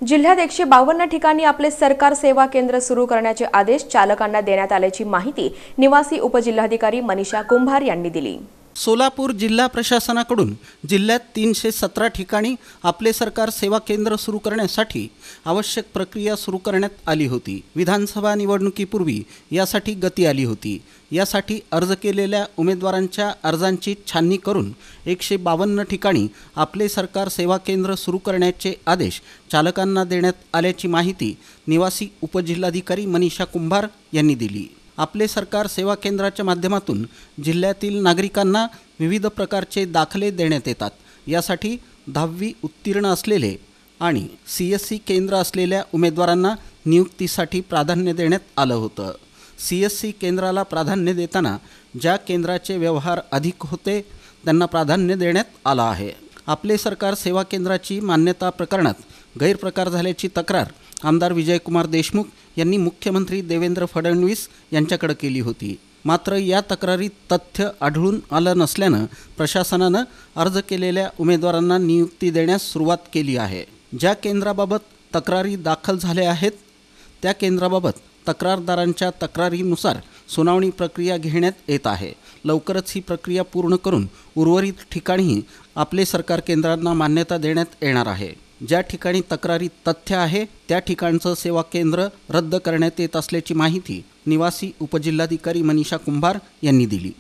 जिल्ह्यात 152 ठिकाणी आपले सरकार सेवा केंद्र सुरू करण्याचे आदेश चालकांना देण्यात आल्याची माहिती निवासी उपजिल्हाधिकारी मनीषा कुंभार यांनी दिली। सोलापूर जिल्हा प्रशासनाकडून जिल्ह्यात 317 ठिकाणी आपले सरकार सेवा केंद्र सुरू करण्यासाठी आवश्यक प्रक्रिया सुरू करण्यात आली होती। विधानसभा निवडणुकीपूर्वी यासाठी गती आली होती। यासाठी अर्ज केलेल्या उमेदवारांच्या अर्जांची छाननी करून 152 ठिकाणी आपले सरकार सेवा केंद्र सुरू करण्याचे आदेश चालकांना देण्यात आल्याची माहिती निवासी उपजिल्हाधिकारी मनीषा कुंभार यांनी दिली। आपले सरकार सेवा केंद्राच्या माध्यमातून जिल्ह्यातील नागरिकांना विविध प्रकारचे दाखले देण्यात येतात। यासाठी 10वी उत्तीर्ण असलेले आणि CSC केंद्र असलेल्या उमेदवारांना नियुक्तीसाठी प्राधान्य देण्यात आलं होतं। CSC केंद्राला प्राधान्य देताना ज्या केंद्राचे व्यवहार अधिक होते त्यांना प्राधान्य देण्यात आलं आहे। आपले सरकार सेवा केंद्राची मान्यता प्रकरणात गैरप्रकार झाल्याची तक्रार आमदार विजयकुमार देशमुख यांनी मुख्यमंत्री देवेंद्र फडणवीस यांच्याकडे केली होती। मात्र या तक्रारीत तथ्य आढळून आलं नसल्यानं प्रशासनानं अर्ज केलेल्या उमेदवारांना नियुक्ती देण्यास सुरुवात केली आहे। ज्या केंद्राबाबत तक्रारी दाखल झाल्या आहेत त्या केंद्राबाबत तक्रारदारांच्या तक्रारीनुसार सुनावणी प्रक्रिया घेण्यात येत आहे। लवकरच ही प्रक्रिया पूर्ण करून उर्वरित ठिकाणीही आपले सरकार केंद्रांना मान्यता देण्यात येणार आहे। ज्या ठिकाणी तक्रारीत तथ्य आहे त्या ठिकाणचं सेवा केंद्र रद्द करण्यात येत असल्याची माहिती निवासी उपजिल्हाधिकारी मनीषा कुंभार यांनी दिली।